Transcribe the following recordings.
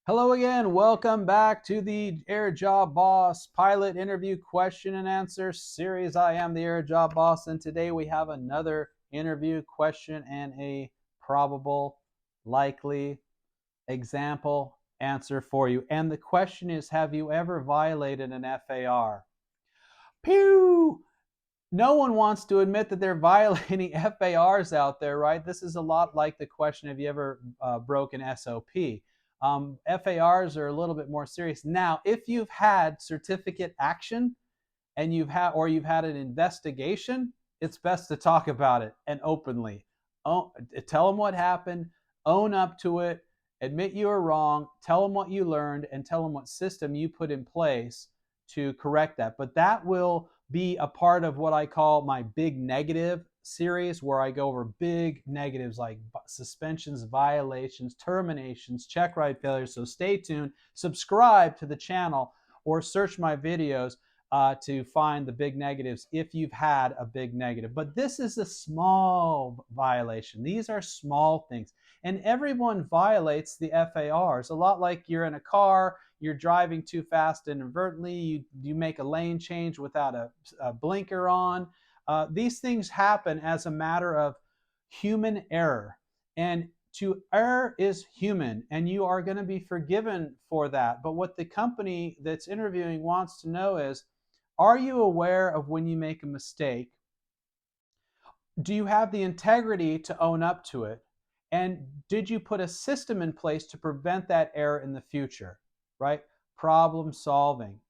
Hello again. Welcome back to the AirJobBoss pilot interview question and answer series. I am the AirJobBoss, and today we have another interview question and a probable, likely example answer for you. And the question is, have you ever violated an FAR? Pew! No one wants to admit that they're violating FARs out there, right? This is a lot like the question, have you ever broken SOP? FARs are a little bit more serious. Now, if you've had certificate action and you've had an investigation, it's best to talk about it and openly. Tell them what happened, own up to it, admit you were wrong, tell them what you learned, and tell them what system you put in place to correct that. But that will be a part of what I call my big negative series, where I go over big negatives like suspensions, violations, terminations, check ride failures. So stay tuned, subscribe to the channel, or search my videos to find the big negatives if you've had a big negative. But this is a small violation. These are small things. And everyone violates the FARs. A lot like you're in a car, you're driving too fast inadvertently, you make a lane change without a blinker on. These things happen as a matter of human error. And to err is human, and you are going to be forgiven for that. But what the company that's interviewing wants to know is, are you aware of when you make a mistake? Do you have the integrity to own up to it? And did you put a system in place to prevent that error in the future? Right? Problem solving,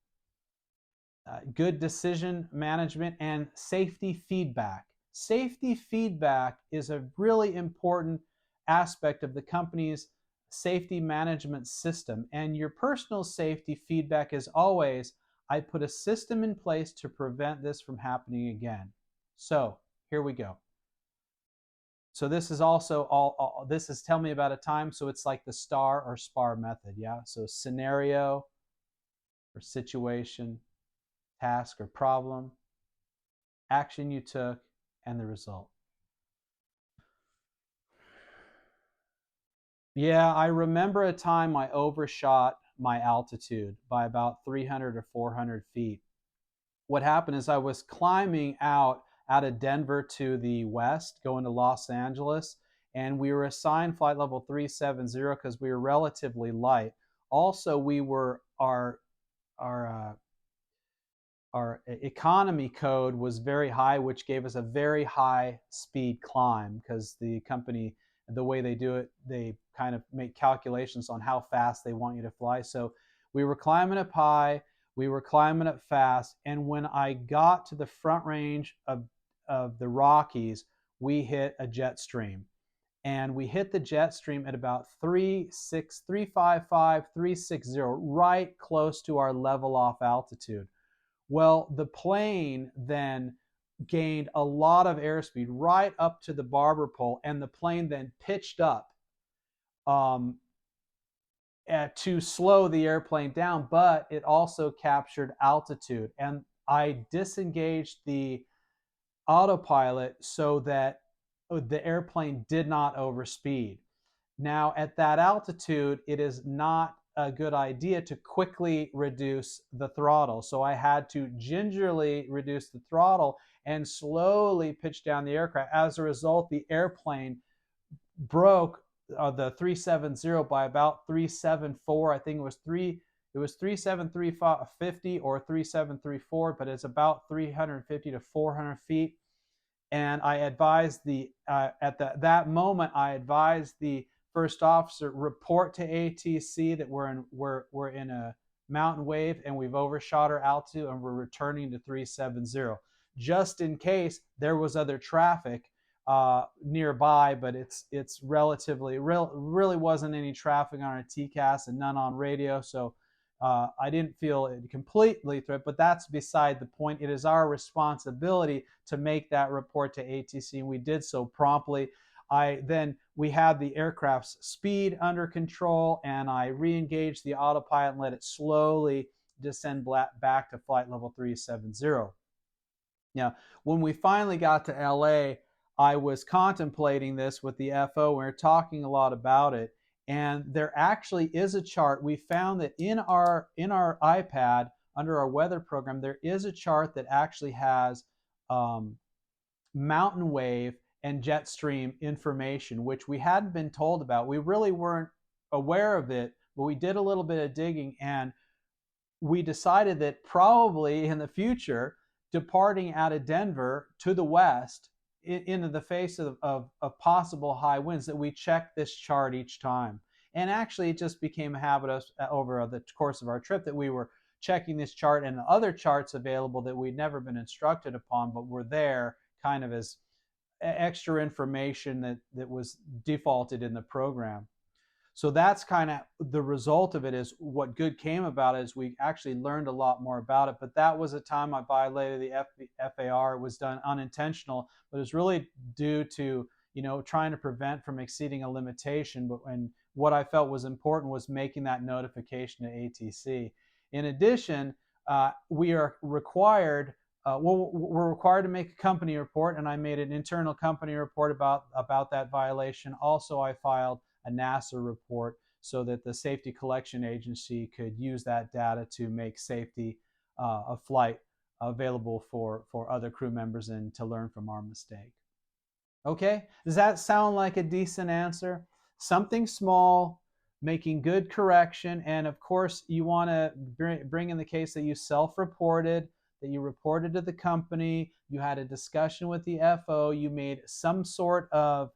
good decision management, and safety feedback. Safety feedback is a really important aspect of the company's safety management system. And your personal safety feedback is always, I put a system in place to prevent this from happening again. So here we go. So this is also this is tell me about a time. So it's like the STAR or SPAR method. Yeah. So scenario or situation, task or problem, action you took, and the result. Yeah, I remember a time I overshot my altitude by about 300 or 400 feet. What happened is I was climbing out of Denver to the west, going to Los Angeles, and we were assigned flight level 370 because we were relatively light. Also, we were our economy code was very high, which gave us a very high speed climb because the company, the way they do it, they kind of make calculations on how fast they want you to fly. So we were climbing up high, we were climbing up fast, and when I got to the front range of the Rockies, we hit a jet stream. And we hit the jet stream at about 355, 360, right close to our level off altitude. Well, the plane then gained a lot of airspeed right up to the barber pole, and the plane then pitched up to slow the airplane down, but it also captured altitude. And I disengaged the autopilot so that the airplane did not overspeed. Now, at that altitude, it is not a good idea to quickly reduce the throttle. So I had to gingerly reduce the throttle and slowly pitch down the aircraft. As a result, the airplane broke the 370 by about 374. I think it was 37350 or 3734, but it's about 350 to 400 feet. And I advised that moment, I advised the first officer, report to ATC that we're in a mountain wave and we've overshot our altitude and we're returning to 370, just in case there was other traffic nearby. But it's really wasn't any traffic on our TCAS and none on radio, so I didn't feel it completely threat, but that's beside the point. It is our responsibility to make that report to ATC, and we did so promptly. We had the aircraft's speed under control, and I re-engaged the autopilot and let it slowly descend back to flight level 370. Now, when we finally got to LA, I was contemplating this with the FO. We were talking a lot about it, And there actually is a chart. We found that in our iPad under our weather program, there is a chart that actually has mountain wave and jet stream information, which we hadn't been told about. We really weren't aware of it, but we did a little bit of digging, and we decided that probably in the future, departing out of Denver to the west into the face of possible high winds, that we check this chart each time. And actually, it just became a habit of, over the course of our trip, that we were checking this chart and other charts available that we'd never been instructed upon, but were there kind of as extra information that was defaulted in the program. So that's kind of the result of it. Is what good came about is we actually learned a lot more about it. But that was a time I violated the FAR. It was done unintentional, but it was really due to trying to prevent from exceeding a limitation. But when what I felt was important was making that notification to ATC. In addition, we are required. We're required to make a company report, and I made an internal company report about that violation. Also, I filed a NASA report so that the Safety Collection Agency could use that data to make safety of flight available for other crew members and to learn from our mistake. Okay, does that sound like a decent answer? Something small, making good correction, and of course you want to bring in the case that you self-reported, that you reported to the company, you had a discussion with the FO, you made some sort of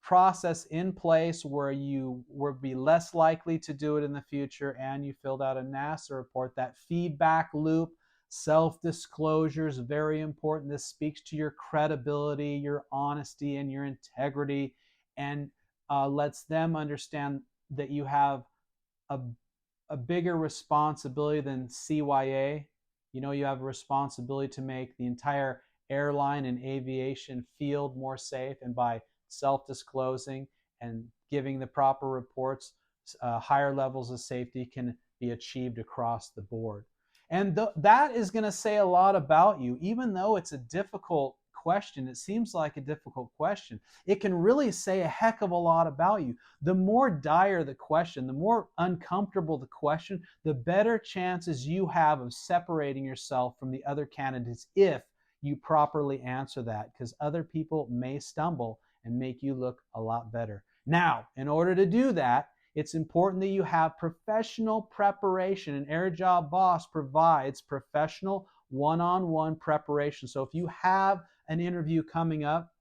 process in place where you would be less likely to do it in the future, and you filled out a NASA report. That feedback loop, self-disclosure is very important. This speaks to your credibility, your honesty, and your integrity, and lets them understand that you have a bigger responsibility than CYA. You have a responsibility to make the entire airline and aviation field more safe, and by self-disclosing and giving the proper reports, higher levels of safety can be achieved across the board. And that is going to say a lot about you. Even though it's a difficult question, it seems like a difficult question, it can really say a heck of a lot about you. The more dire the question, the more uncomfortable the question, the better chances you have of separating yourself from the other candidates if you properly answer that, because other people may stumble and make you look a lot better. Now, in order to do that, it's important that you have professional preparation, and AirJobBoss provides professional one-on-one preparation. So if you have an interview coming up,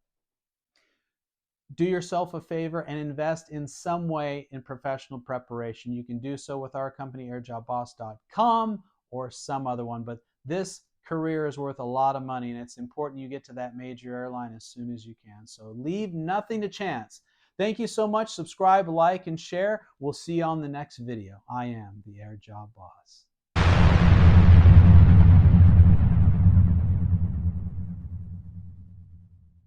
do yourself a favor and invest in some way in professional preparation. You can do so with our company, AirJobBoss.com, or some other one, but this career is worth a lot of money, and it's important you get to that major airline as soon as you can. So leave nothing to chance. Thank you so much. Subscribe, like, and share. We'll see you on the next video. I am the AirJobBoss.